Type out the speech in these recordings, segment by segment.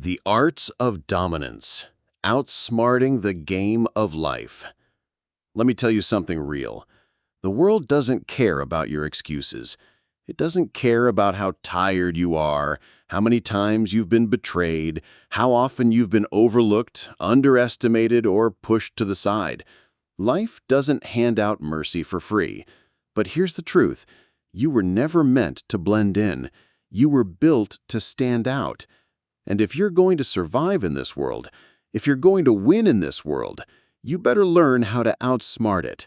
The arts of dominance, outsmarting the game of life. Let me tell you something real. The world doesn't care about your excuses. It doesn't care about how tired you are, how many times you've been betrayed, how often you've been overlooked, underestimated, or pushed to the side. Life doesn't hand out mercy for free. But here's the truth. You were never meant to blend in. You were built to stand out. And if you're going to survive in this world, if you're going to win in this world, you better learn how to outsmart it.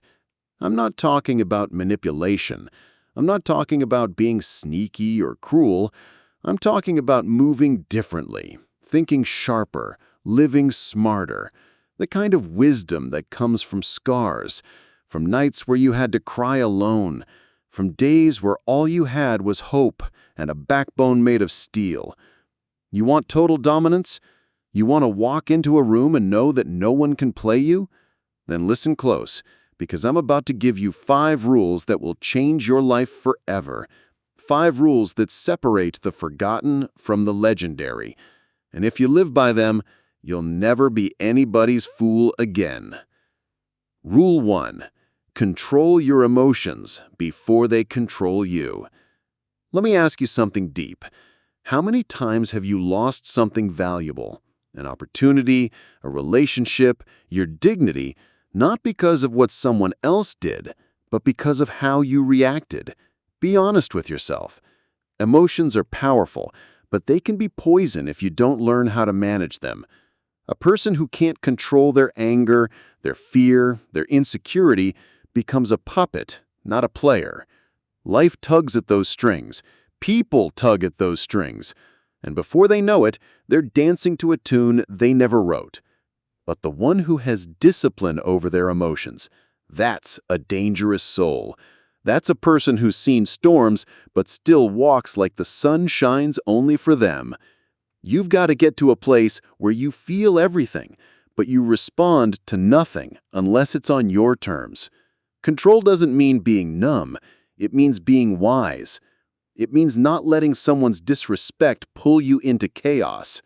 I'm not talking about manipulation. I'm not talking about being sneaky or cruel. I'm talking about moving differently, thinking sharper, living smarter. The kind of wisdom that comes from scars, from nights where you had to cry alone, from days where all you had was hope and a backbone made of steel. You want total dominance? You want to walk into a room and know that no one can play you? Then listen close, because I'm about to give you 5 rules that will change your life forever. 5 rules that separate the forgotten from the legendary. And if you live by them, you'll never be anybody's fool again. Rule 1. Control your emotions before they control you. Let me ask you something deep. How many times have you lost something valuable, an opportunity, a relationship, your dignity, not because of what someone else did, but because of how you reacted? Be honest with yourself. Emotions are powerful, but they can be poison if you don't learn how to manage them. A person who can't control their anger, their fear, their insecurity becomes a puppet, not a player. Life tugs at those strings. People tug at those strings, and before they know it, they're dancing to a tune they never wrote. But the one who has discipline over their emotions, that's a dangerous soul. That's a person who's seen storms but still walks like the sun shines only for them. You've got to get to a place where you feel everything, but you respond to nothing unless it's on your terms. Control doesn't mean being numb. It means being wise. It means not letting someone's disrespect pull you into chaos.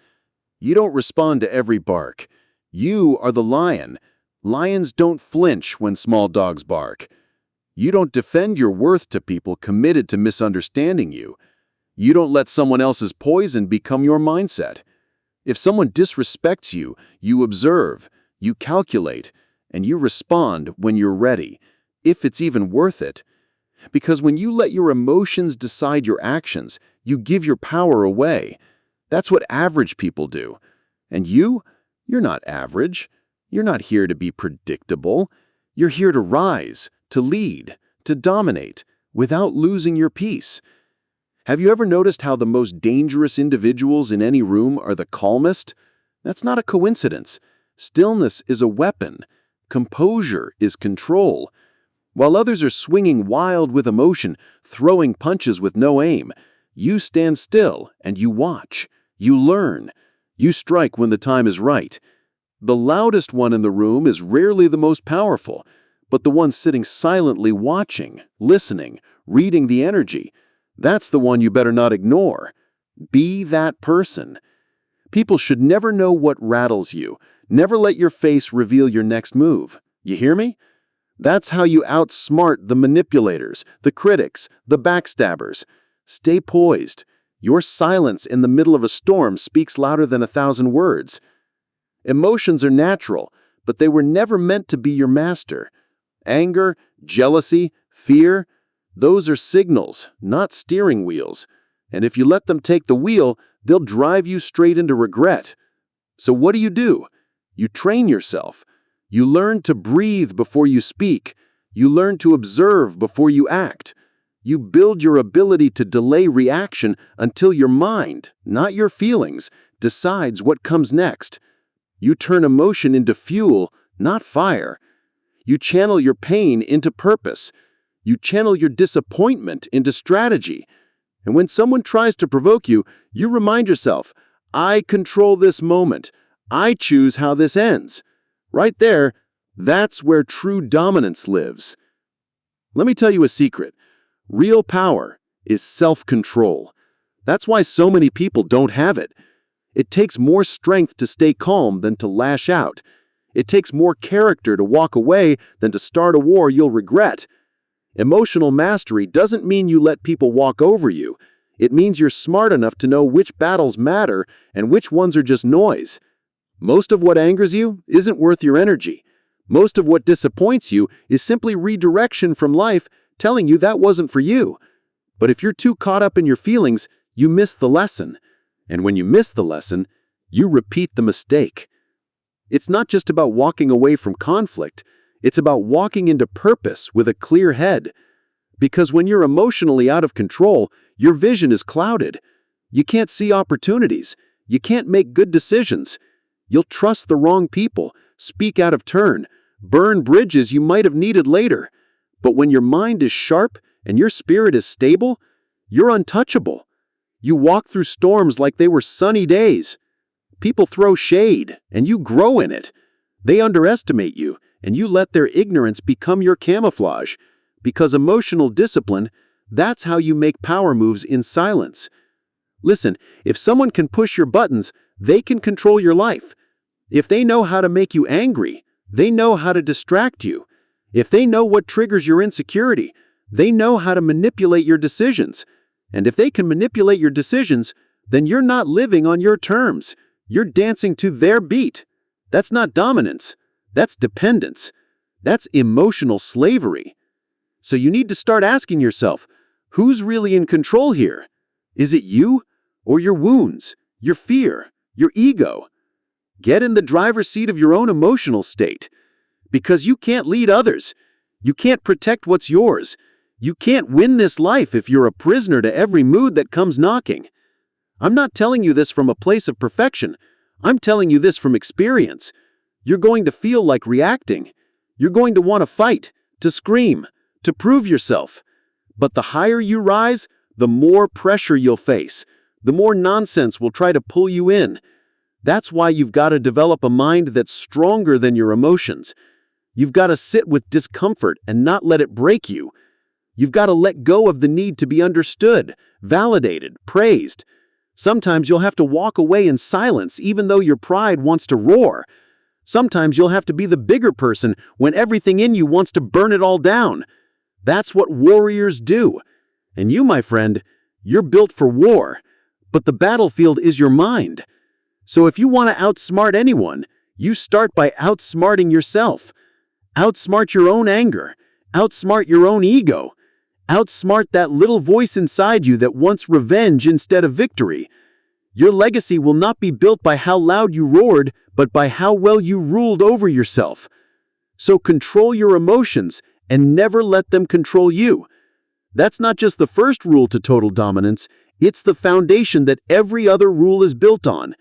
You don't respond to every bark. You are the lion. Lions don't flinch when small dogs bark. You don't defend your worth to people committed to misunderstanding you. You don't let someone else's poison become your mindset. If someone disrespects you, you observe, you calculate, and you respond when you're ready, if it's even worth it. Because when you let your emotions decide your actions, you give your power away. That's what average people do. And you're not average. You're not here to be predictable. You're here to rise, to lead, to dominate, without losing your peace. Have you ever noticed how the most dangerous individuals in any room are the calmest? That's not a coincidence. Stillness is a weapon. Composure is control. While others are swinging wild with emotion, throwing punches with no aim, you stand still and you watch. You learn. You strike when the time is right. The loudest one in the room is rarely the most powerful, but the one sitting silently watching, listening, reading the energy, that's the one you better not ignore. Be that person. People should never know what rattles you. Never let your face reveal your next move. You hear me? That's how you outsmart the manipulators, the critics, the backstabbers. Stay poised. Your silence in the middle of a storm speaks louder than 1,000 words. Emotions are natural, but they were never meant to be your master. Anger, jealousy, fear, those are signals, not steering wheels. And if you let them take the wheel, they'll drive you straight into regret. So what do? You train yourself. You learn to breathe before you speak. You learn to observe before you act. You build your ability to delay reaction until your mind, not your feelings, decides what comes next. You turn emotion into fuel, not fire. You channel your pain into purpose. You channel your disappointment into strategy. And when someone tries to provoke you, you remind yourself, I control this moment. I choose how this ends. Right there, that's where true dominance lives. Let me tell you a secret. Real power is self-control. That's why so many people don't have it. It takes more strength to stay calm than to lash out. It takes more character to walk away than to start a war you'll regret. Emotional mastery doesn't mean you let people walk over you. It means you're smart enough to know which battles matter and which ones are just noise. Most of what angers you isn't worth your energy. Most of what disappoints you is simply redirection from life telling you that wasn't for you. But if you're too caught up in your feelings, you miss the lesson. And when you miss the lesson, you repeat the mistake. It's not just about walking away from conflict. It's about walking into purpose with a clear head. Because when you're emotionally out of control, your vision is clouded. You can't see opportunities. You can't make good decisions. You'll trust the wrong people, speak out of turn, burn bridges you might have needed later. But when your mind is sharp and your spirit is stable, you're untouchable. You walk through storms like they were sunny days. People throw shade, and you grow in it. They underestimate you, and you let their ignorance become your camouflage. Because emotional discipline, that's how you make power moves in silence. Listen, if someone can push your buttons, they can control your life. If they know how to make you angry, they know how to distract you. If they know what triggers your insecurity, they know how to manipulate your decisions. And if they can manipulate your decisions, then you're not living on your terms. You're dancing to their beat. That's not dominance. That's dependence. That's emotional slavery. So you need to start asking yourself, who's really in control here? Is it you or your wounds, your fear, your ego? Get in the driver's seat of your own emotional state. Because you can't lead others. You can't protect what's yours. You can't win this life if you're a prisoner to every mood that comes knocking. I'm not telling you this from a place of perfection. I'm telling you this from experience. You're going to feel like reacting. You're going to want to fight, to scream, to prove yourself. But the higher you rise, the more pressure you'll face. The more nonsense will try to pull you in. That's why you've got to develop a mind that's stronger than your emotions. You've got to sit with discomfort and not let it break you. You've got to let go of the need to be understood, validated, praised. Sometimes you'll have to walk away in silence even though your pride wants to roar. Sometimes you'll have to be the bigger person when everything in you wants to burn it all down. That's what warriors do. And you, my friend, you're built for war. But the battlefield is your mind. So if you want to outsmart anyone, you start by outsmarting yourself. Outsmart your own anger. Outsmart your own ego. Outsmart that little voice inside you that wants revenge instead of victory. Your legacy will not be built by how loud you roared, but by how well you ruled over yourself. So control your emotions and never let them control you. That's not just the first rule to total dominance, it's the foundation that every other rule is built on.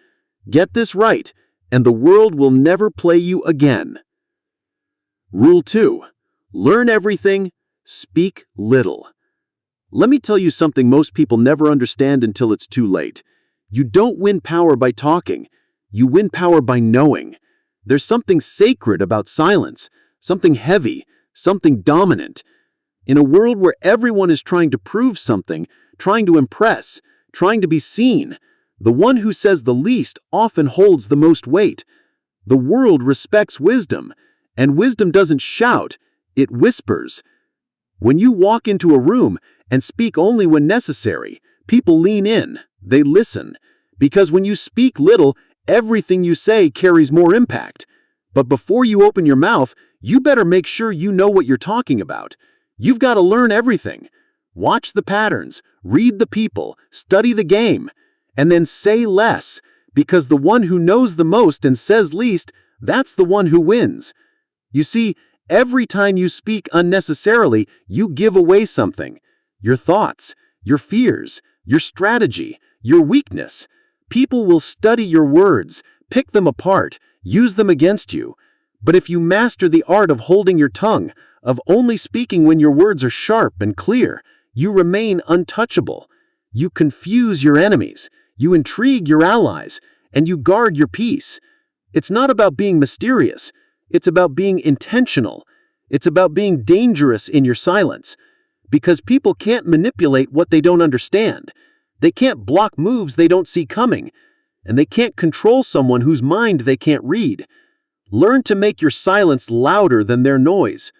Get this right, and the world will never play you again. Rule 2. Learn everything, speak little. Let me tell you something most people never understand until it's too late. You don't win power by talking. You win power by knowing. There's something sacred about silence, something heavy, something dominant. In a world where everyone is trying to prove something, trying to impress, trying to be seen, the one who says the least often holds the most weight. The world respects wisdom, and wisdom doesn't shout, it whispers. When you walk into a room and speak only when necessary, people lean in, they listen. Because when you speak little, everything you say carries more impact. But before you open your mouth, you better make sure you know what you're talking about. You've got to learn everything. Watch the patterns, read the people, study the game, and then say less, because the one who knows the most and says least, that's the one who wins. You see, every time you speak unnecessarily, you give away something. Your thoughts, your fears, your strategy, your weakness. People will study your words, pick them apart, use them against you. But if you master the art of holding your tongue, of only speaking when your words are sharp and clear, you remain untouchable. You confuse your enemies, you intrigue your allies, and you guard your peace. It's not about being mysterious. It's about being intentional. It's about being dangerous in your silence. Because people can't manipulate what they don't understand. They can't block moves they don't see coming. and they can't control someone whose mind they can't read. Learn to make your silence louder than their noise.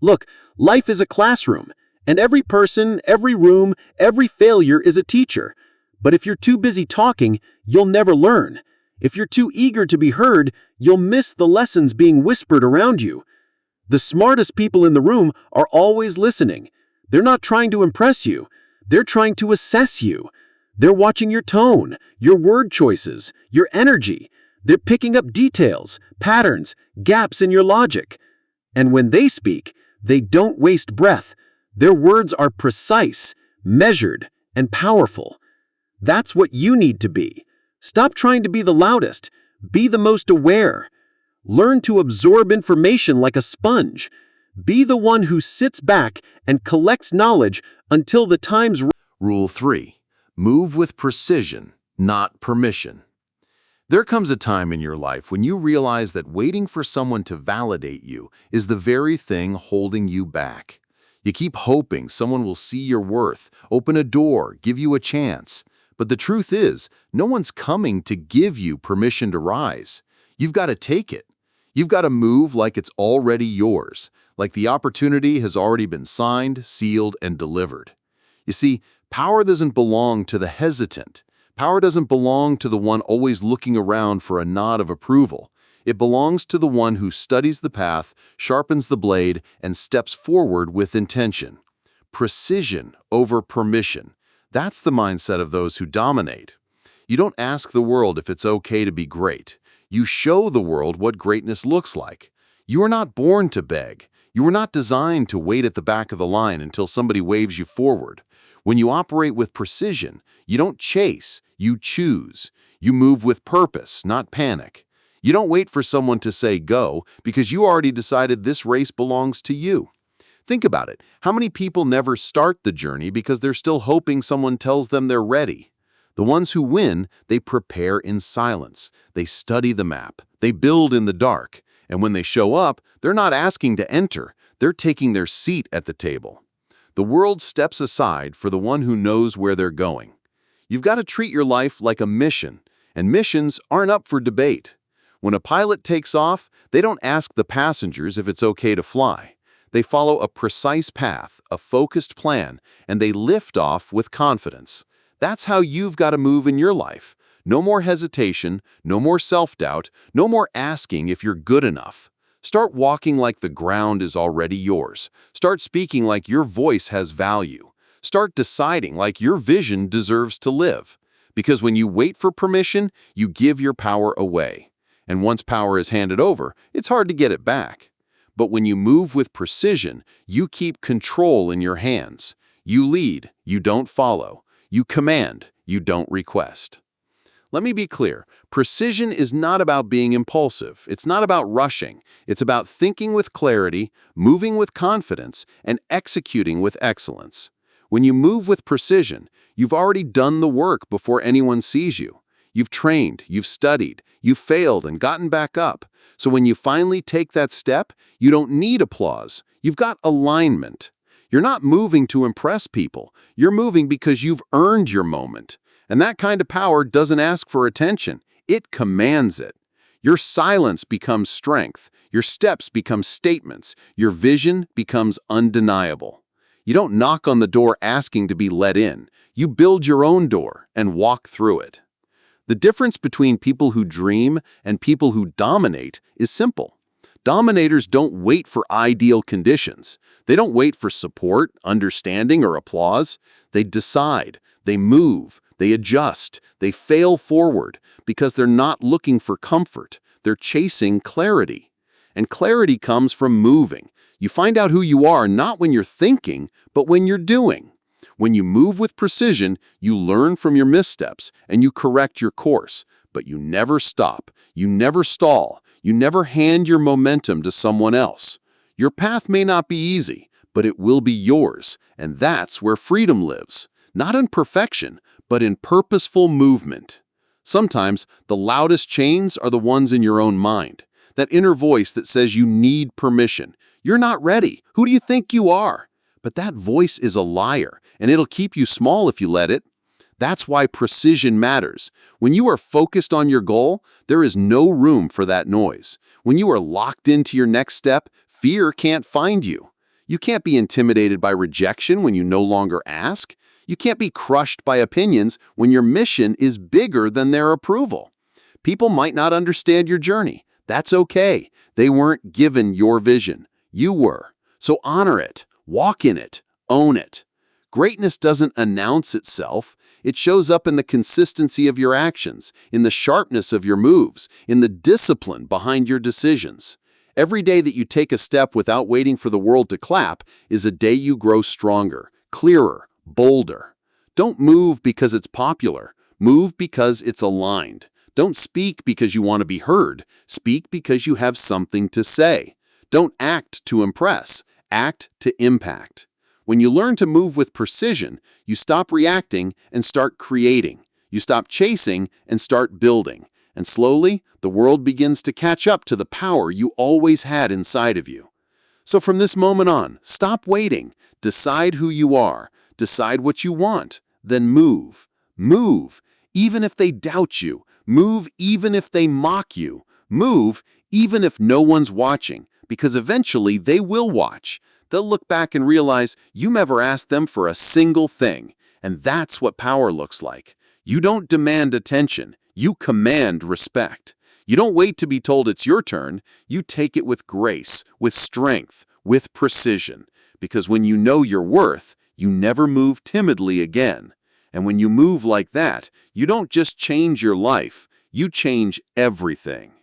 Look, life is a classroom, and every person, every room, every failure is a teacher. But if you're too busy talking, you'll never learn. If you're too eager to be heard, you'll miss the lessons being whispered around you. The smartest people in the room are always listening. They're not trying to impress you. They're trying to assess you. They're watching your tone, your word choices, your energy. They're picking up details, patterns, gaps in your logic. And when they speak, they don't waste breath. Their words are precise, measured, and powerful. That's what you need to be. Stop trying to be the loudest. Be the most aware. Learn to absorb information like a sponge. Be the one who sits back and collects knowledge until the time's right. Rule 3. Move with precision, not permission. There comes a time in your life when you realize that waiting for someone to validate you is the very thing holding you back. You keep hoping someone will see your worth, open a door, give you a chance. But the truth is, no one's coming to give you permission to rise. You've got to take it. You've got to move like it's already yours, like the opportunity has already been signed, sealed, and delivered. You see, power doesn't belong to the hesitant. Power doesn't belong to the one always looking around for a nod of approval. It belongs to the one who studies the path, sharpens the blade, and steps forward with intention. Precision over permission. That's the mindset of those who dominate. You don't ask the world if it's okay to be great. You show the world what greatness looks like. You are not born to beg. You were not designed to wait at the back of the line until somebody waves you forward. When you operate with precision, you don't chase, you choose. You move with purpose, not panic. You don't wait for someone to say go because you already decided this race belongs to you. Think about it. How many people never start the journey because they're still hoping someone tells them they're ready? The ones who win, they prepare in silence. They study the map. They build in the dark. And when they show up, they're not asking to enter. They're taking their seat at the table. The world steps aside for the one who knows where they're going. You've got to treat your life like a mission, and missions aren't up for debate. When a pilot takes off, they don't ask the passengers if it's okay to fly. They follow a precise path, a focused plan, and they lift off with confidence. That's how you've got to move in your life. No more hesitation, no more self-doubt, no more asking if you're good enough. Start walking like the ground is already yours. Start speaking like your voice has value. Start deciding like your vision deserves to live. Because when you wait for permission, you give your power away. And once power is handed over, it's hard to get it back. But when you move with precision, you keep control in your hands. You lead, you don't follow. You command, you don't request. Let me be clear. Precision is not about being impulsive. It's not about rushing. It's about thinking with clarity, moving with confidence, and executing with excellence. When you move with precision, you've already done the work before anyone sees you. You've trained, you've studied, you've failed and gotten back up. So when you finally take that step, you don't need applause. You've got alignment. You're not moving to impress people. You're moving because you've earned your moment. And that kind of power doesn't ask for attention. It commands it. Your silence becomes strength. Your steps become statements. Your vision becomes undeniable. You don't knock on the door asking to be let in. You build your own door and walk through it. The difference between people who dream and people who dominate is simple. Dominators don't wait for ideal conditions. They don't wait for support, understanding, or applause. They decide, they move, they adjust, they fail forward because they're not looking for comfort. They're chasing clarity. And clarity comes from moving. You find out who you are not when you're thinking, but when you're doing. When you move with precision, you learn from your missteps and you correct your course, but you never stop, you never stall, you never hand your momentum to someone else. Your path may not be easy, but it will be yours, and that's where freedom lives, not in perfection, but in purposeful movement. Sometimes the loudest chains are the ones in your own mind, that inner voice that says you need permission. You're not ready. Who do you think you are? But that voice is a liar, and it'll keep you small if you let it. That's why precision matters. When you are focused on your goal, there is no room for that noise. When you are locked into your next step, fear can't find you. You can't be intimidated by rejection when you no longer ask. You can't be crushed by opinions when your mission is bigger than their approval. People might not understand your journey. That's okay. They weren't given your vision. You were. So honor it, walk in it, own it. Greatness doesn't announce itself. It shows up in the consistency of your actions, in the sharpness of your moves, in the discipline behind your decisions. Every day that you take a step without waiting for the world to clap is a day you grow stronger, clearer, bolder. Don't move because it's popular. Move because it's aligned. Don't speak because you want to be heard. Speak because you have something to say. Don't act to impress. Act to impact. When you learn to move with precision, you stop reacting and start creating. You stop chasing and start building. And slowly, the world begins to catch up to the power you always had inside of you. So from this moment on, stop waiting. Decide who you are. Decide what you want. Then move. Move, even if they doubt you. Move even if they mock you. Move even if no one's watching, because eventually they will watch. They'll look back and realize you never asked them for a single thing. And that's what power looks like. You don't demand attention. You command respect. You don't wait to be told it's your turn. You take it with grace, with strength, with precision. Because when you know your worth, you never move timidly again. And when you move like that, you don't just change your life, you change everything.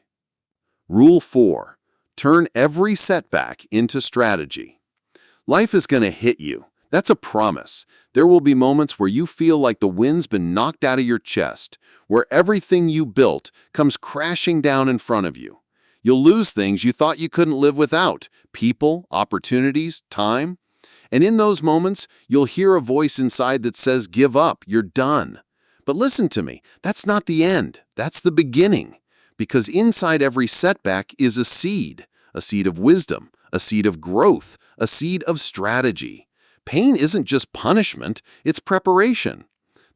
Rule 4. Turn every setback into strategy. Life is going to hit you. That's a promise. There will be moments where you feel like the wind's been knocked out of your chest, where everything you built comes crashing down in front of you. You'll lose things you thought you couldn't live without: people, opportunities, time. And in those moments, you'll hear a voice inside that says, "Give up, you're done." But listen to me, that's not the end, that's the beginning. Because inside every setback is a seed of wisdom, a seed of growth, a seed of strategy. Pain isn't just punishment, it's preparation.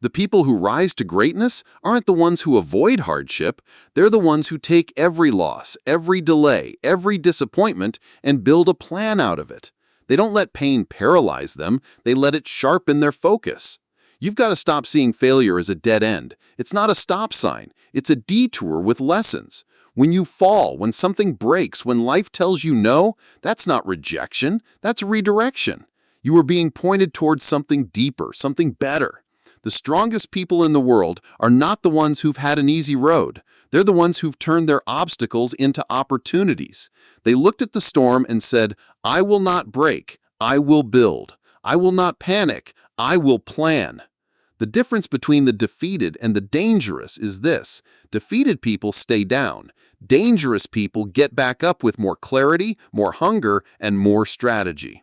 The people who rise to greatness aren't the ones who avoid hardship, they're the ones who take every loss, every delay, every disappointment, and build a plan out of it. They don't let pain paralyze them, they let it sharpen their focus. You've got to stop seeing failure as a dead end. It's not a stop sign, it's a detour with lessons. When you fall, when something breaks, when life tells you no, that's not rejection, that's redirection. You are being pointed towards something deeper, something better. The strongest people in the world are not the ones who've had an easy road. They're the ones who've turned their obstacles into opportunities. They looked at the storm and said, "I will not break, I will build. I will not panic, I will plan." The difference between the defeated and the dangerous is this: defeated people stay down. Dangerous people get back up with more clarity, more hunger, and more strategy.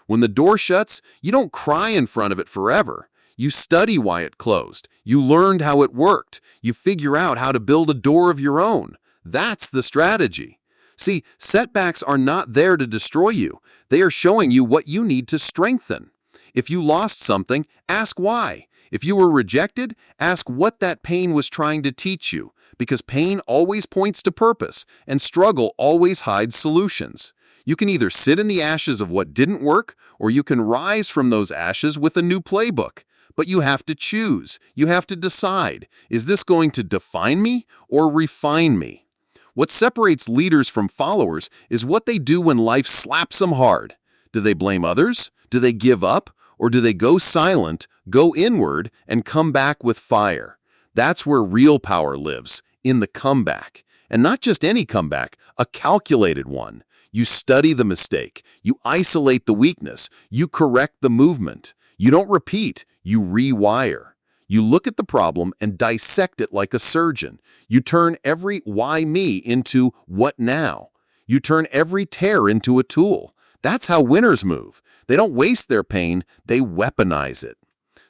When the door shuts, you don't cry in front of it forever. You study why it closed. You learned how it worked. You figure out how to build a door of your own. That's the strategy. See, setbacks are not there to destroy you. They are showing you what you need to strengthen. If you lost something, ask why. If you were rejected, ask what that pain was trying to teach you, because pain always points to purpose, and struggle always hides solutions. You can either sit in the ashes of what didn't work, or you can rise from those ashes with a new playbook. But you have to choose. You have to decide. Is this going to define me or refine me? What separates leaders from followers is what they do when life slaps them hard. Do they blame others? Do they give up? Or do they go silent, go inward, and come back with fire? That's where real power lives, in the comeback. And not just any comeback, a calculated one. You study the mistake. You isolate the weakness. You correct the movement. You don't repeat, you rewire. You look at the problem and dissect it like a surgeon. You turn every "why me" into "what now?" You turn every tear into a tool. That's how winners move. They don't waste their pain, they weaponize it.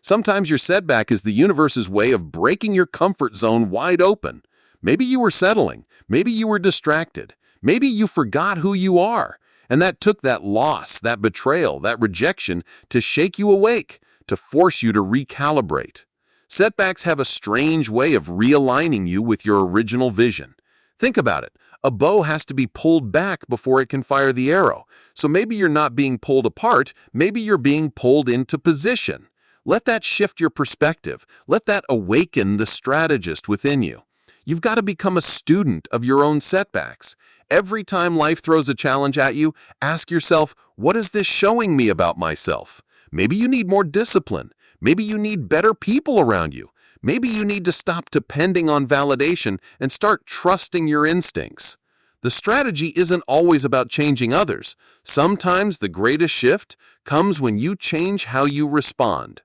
Sometimes your setback is the universe's way of breaking your comfort zone wide open. Maybe you were settling. Maybe you were distracted. Maybe you forgot who you are. And that took that loss, that betrayal, that rejection to shake you awake, to force you to recalibrate. Setbacks have a strange way of realigning you with your original vision. Think about it. A bow has to be pulled back before it can fire the arrow. So maybe you're not being pulled apart, maybe you're being pulled into position. Let that shift your perspective. Let that awaken the strategist within you. You've got to become a student of your own setbacks. Every time life throws a challenge at you, ask yourself, what is this showing me about myself? Maybe you need more discipline. Maybe you need better people around you. Maybe you need to stop depending on validation and start trusting your instincts. The strategy isn't always about changing others. Sometimes the greatest shift comes when you change how you respond.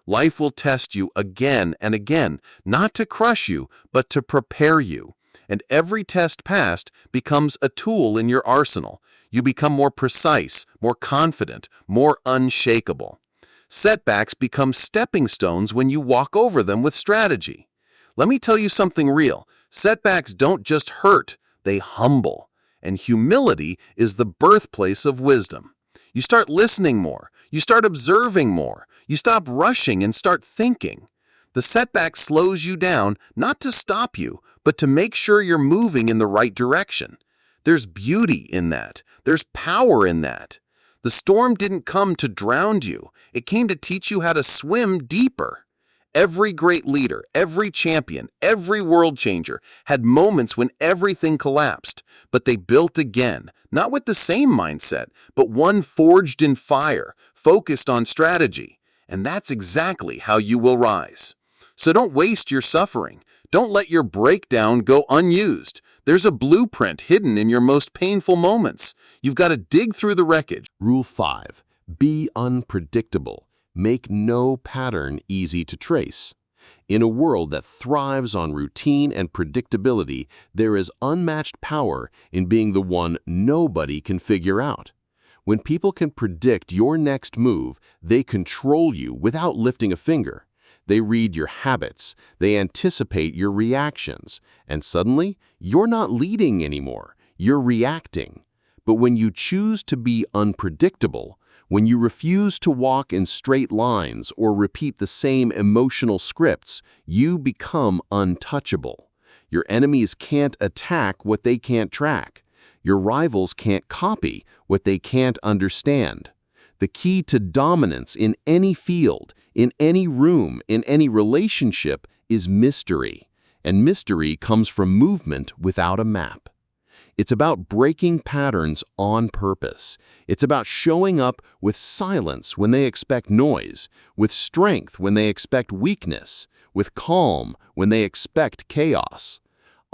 Life will test you again and again, not to crush you, but to prepare you. And every test passed becomes a tool in your arsenal. You become more precise, more confident, more unshakable. Setbacks become stepping stones when you walk over them with strategy. Let me tell you something real. Setbacks don't just hurt, they humble. And humility is the birthplace of wisdom. You start listening more. You start observing more. You stop rushing and start thinking. The setback slows you down, not to stop you, but to make sure you're moving in the right direction. There's beauty in that. There's power in that. The storm didn't come to drown you. It came to teach you how to swim deeper. Every great leader, every champion, every world changer had moments when everything collapsed, but they built again, not with the same mindset, but one forged in fire, focused on strategy. And that's exactly how you will rise. So don't waste your suffering. Don't let your breakdown go unused. There's a blueprint hidden in your most painful moments. You've got to dig through the wreckage. Rule 5. Be unpredictable. Make no pattern easy to trace. In a world that thrives on routine and predictability, there is unmatched power in being the one nobody can figure out. When people can predict your next move, they control you without lifting a finger. They read your habits, they anticipate your reactions, and suddenly, you're not leading anymore, you're reacting. But when you choose to be unpredictable, when you refuse to walk in straight lines or repeat the same emotional scripts, you become untouchable. Your enemies can't attack what they can't track. Your rivals can't copy what they can't understand. The key to dominance in any field, in any room, in any relationship is mystery. And mystery comes from movement without a map. It's about breaking patterns on purpose. It's about showing up with silence when they expect noise, with strength when they expect weakness, with calm when they expect chaos.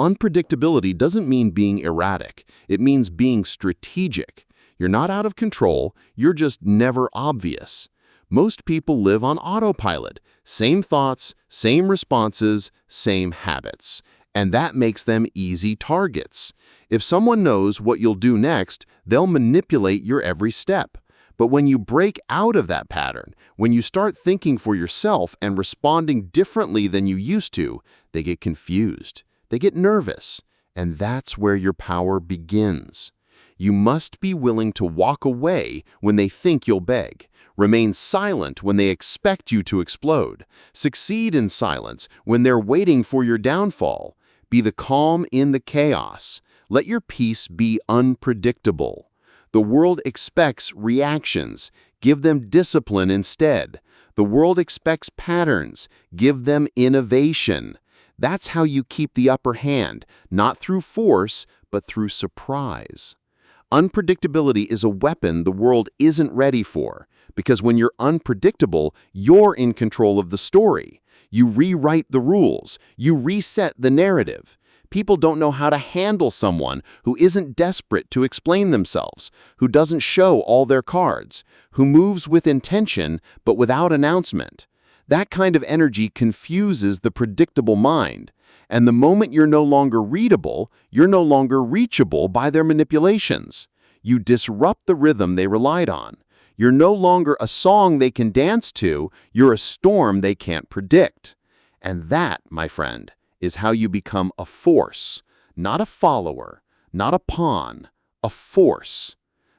Unpredictability doesn't mean being erratic. It means being strategic. You're not out of control, you're just never obvious. Most people live on autopilot. Same thoughts, same responses, same habits. And that makes them easy targets. If someone knows what you'll do next, they'll manipulate your every step. But when you break out of that pattern, when you start thinking for yourself and responding differently than you used to, they get confused. They get nervous. And that's where your power begins. You must be willing to walk away when they think you'll beg. Remain silent when they expect you to explode. Succeed in silence when they're waiting for your downfall. Be the calm in the chaos. Let your peace be unpredictable. The world expects reactions. Give them discipline instead. The world expects patterns. Give them innovation. That's how you keep the upper hand, not through force, but through surprise. Unpredictability is a weapon the world isn't ready for, because when you're unpredictable, you're in control of the story. You rewrite the rules. You reset the narrative. People don't know how to handle someone who isn't desperate to explain themselves, who doesn't show all their cards, who moves with intention but without announcement. That kind of energy confuses the predictable mind. And the moment you're no longer readable, you're no longer reachable by their manipulations. You disrupt the rhythm they relied on. You're no longer a song they can dance to, you're a storm they can't predict. And that, my friend, is how you become a force, not a follower, not a pawn, a force.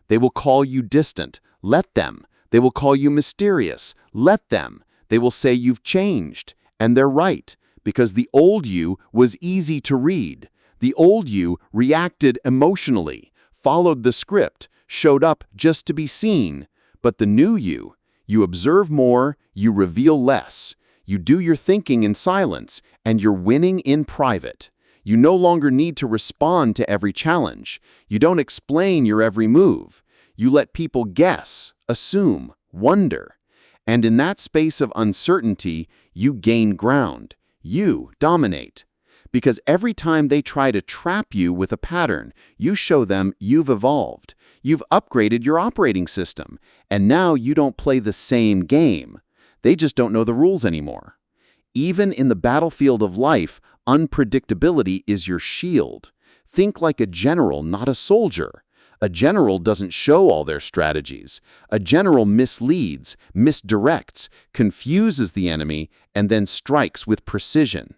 They will call you distant, let them. They will call you mysterious, let them. They will say you've changed, And they're right, because the old you was easy to read. The old you reacted emotionally, followed the script, showed up just to be seen. But the new you observe more, you reveal less. You do your thinking in silence, and you're winning in private. You no longer need to respond to every challenge. You don't explain your every move. You let people guess, assume, wonder. And in that space of uncertainty, you gain ground. You dominate. Because every time they try to trap you with a pattern, you show them you've evolved. You've upgraded your operating system, and now you don't play the same game. They just don't know the rules anymore. Even in the battlefield of life, unpredictability is your shield. Think like a general, not a soldier. A general doesn't show all their strategies. A general misleads, misdirects, confuses the enemy, and then strikes with precision.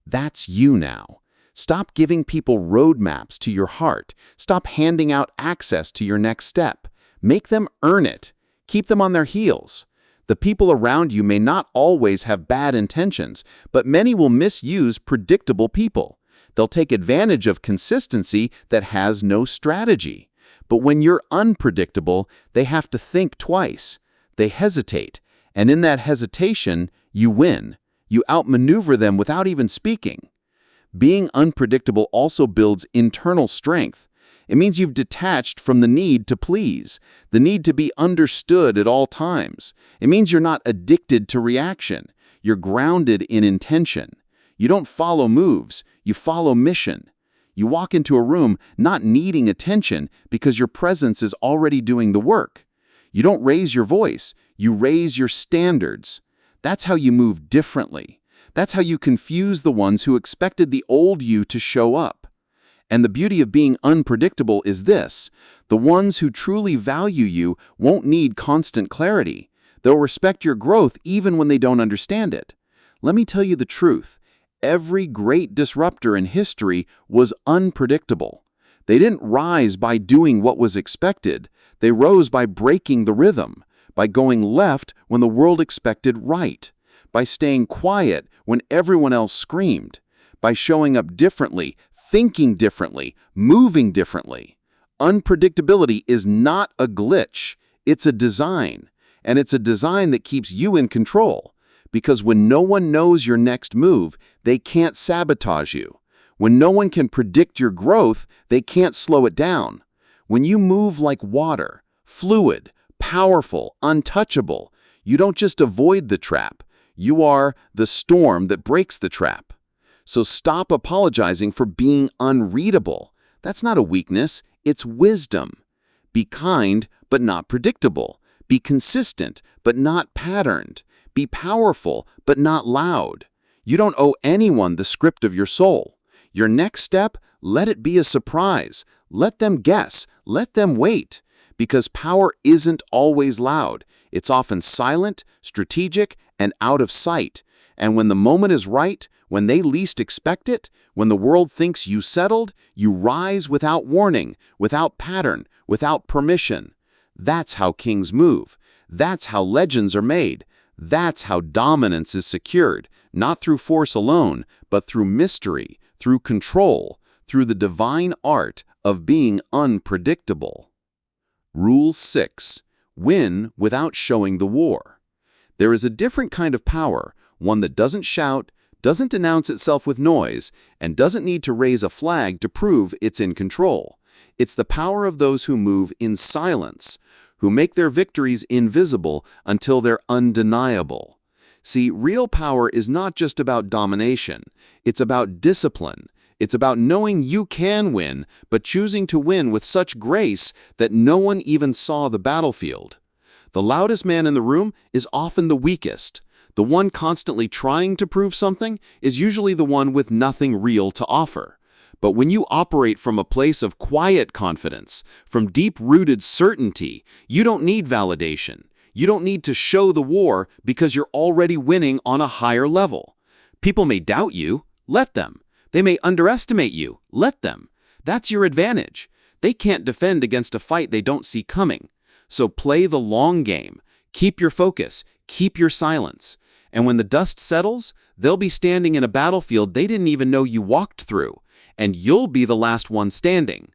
That's you now. Stop giving people roadmaps to your heart. Stop handing out access to your next step. Make them earn it. Keep them on their heels. The people around you may not always have bad intentions, but many will misuse predictable people. They'll take advantage of consistency that has no strategy. But when you're unpredictable, they have to think twice. They hesitate, and in that hesitation, you win. You outmaneuver them without even speaking. Being unpredictable also builds internal strength. It means you've detached from the need to please, the need to be understood at all times. It means you're not addicted to reaction. You're grounded in intention. You don't follow moves, you follow mission. You walk into a room not needing attention because your presence is already doing the work. You don't raise your voice, you raise your standards. That's how you move differently. That's how you confuse the ones who expected the old you to show up. And the beauty of being unpredictable is this: the ones who truly value you won't need constant clarity. They'll respect your growth even when they don't understand it. Let me tell you the truth. Every great disruptor in history was unpredictable. They didn't rise by doing what was expected. They rose by breaking the rhythm, by going left when the world expected right, by staying quiet when everyone else screamed, by showing up differently, thinking differently, moving differently. Unpredictability is not a glitch, it's a design. And it's a design that keeps you in control. Because when no one knows your next move, they can't sabotage you. When no one can predict your growth, they can't slow it down. When you move like water, fluid, powerful, untouchable, you don't just avoid the trap. You are the storm that breaks the trap. So stop apologizing for being unreadable. That's not a weakness, it's wisdom. Be kind, but not predictable. Be consistent, but not patterned. Be powerful, but not loud. You don't owe anyone the script of your soul. Your next step, let it be a surprise. Let them guess. Let them wait. Because power isn't always loud. It's often silent, strategic, and out of sight. And when the moment is right, when they least expect it, when the world thinks you settled, you rise without warning, without pattern, without permission. That's how kings move. That's how legends are made. That's how dominance is secured, not through force alone, but through mystery, through control, through the divine art of being unpredictable. Rule 6. Win without showing the war. There is a different kind of power, one that doesn't shout, doesn't announce itself with noise, and doesn't need to raise a flag to prove it's in control. It's the power of those who move in silence, who make their victories invisible until they're undeniable. See, real power is not just about domination. It's about discipline. It's about knowing you can win, but choosing to win with such grace that no one even saw the battlefield. The loudest man in the room is often the weakest. The one constantly trying to prove something is usually the one with nothing real to offer. But when you operate from a place of quiet confidence, from deep-rooted certainty, you don't need validation. You don't need to show the war because you're already winning on a higher level. People may doubt you. Let them. They may underestimate you. Let them. That's your advantage. They can't defend against a fight they don't see coming. So play the long game. Keep your focus. Keep your silence. And when the dust settles, They'll be standing in a battlefield they didn't even know you walked through, and you'll be the last one standing.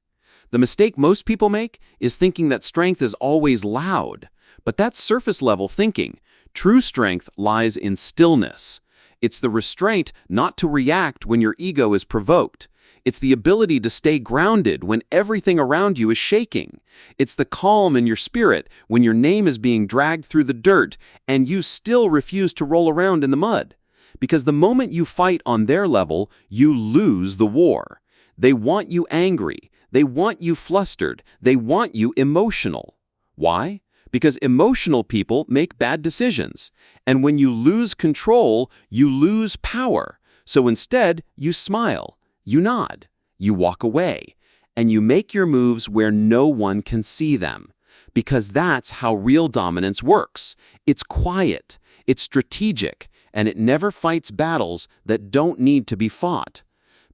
The mistake most people make is thinking that strength is always loud. But that's surface-level thinking. True strength lies in stillness. It's the restraint not to react when your ego is provoked. It's the ability to stay grounded when everything around you is shaking. It's the calm in your spirit when your name is being dragged through the dirt and you still refuse to roll around in the mud. Because the moment you fight on their level, you lose the war. They want you angry. They want you flustered. They want you emotional. Why? Because emotional people make bad decisions. And when you lose control, you lose power. So instead, you smile, you nod, you walk away, and you make your moves where no one can see them. Because that's how real dominance works. It's quiet, it's strategic, and it never fights battles that don't need to be fought.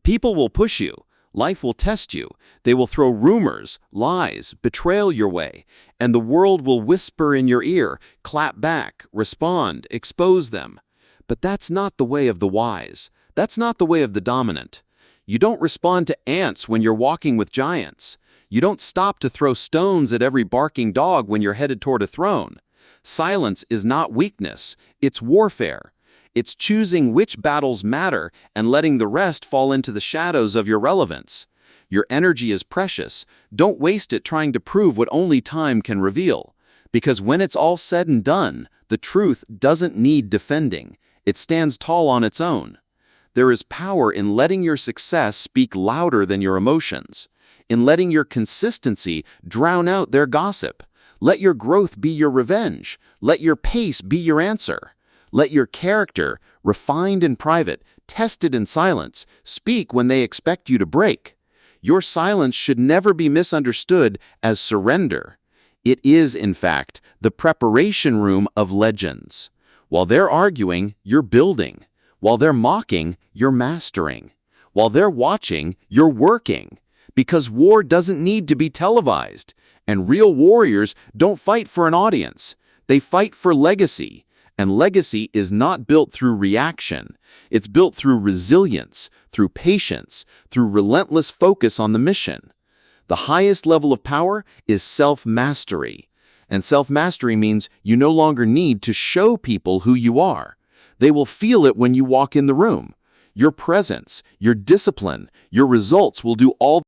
People will push you. Life will test you. They will throw rumors, lies, betrayal your way, and the world will whisper in your ear, clap back, respond, expose them. But that's not the way of the wise. That's not the way of the dominant. You don't respond to ants when you're walking with giants. You don't stop to throw stones at every barking dog when you're headed toward a throne. Silence is not weakness. It's warfare. It's choosing which battles matter and letting the rest fall into the shadows of your relevance. Your energy is precious. Don't waste it trying to prove what only time can reveal. Because when it's all said and done, the truth doesn't need defending. It stands tall on its own. There is power in letting your success speak louder than your emotions, in letting your consistency drown out their gossip. Let your growth be your revenge. Let your pace be your answer. Let your character, refined in private, tested in silence, speak when they expect you to break. Your silence should never be misunderstood as surrender. It is, in fact, the preparation room of legends. While they're arguing, you're building. While they're mocking, you're mastering. While they're watching, you're working. Because war doesn't need to be televised. And real warriors don't fight for an audience. They fight for legacy. And legacy is not built through reaction. It's built through resilience, through patience, through relentless focus on the mission. The highest level of power is self-mastery. And self-mastery means you no longer need to show people who you are. They will feel it when you walk in the room. Your presence, your discipline, your results will do all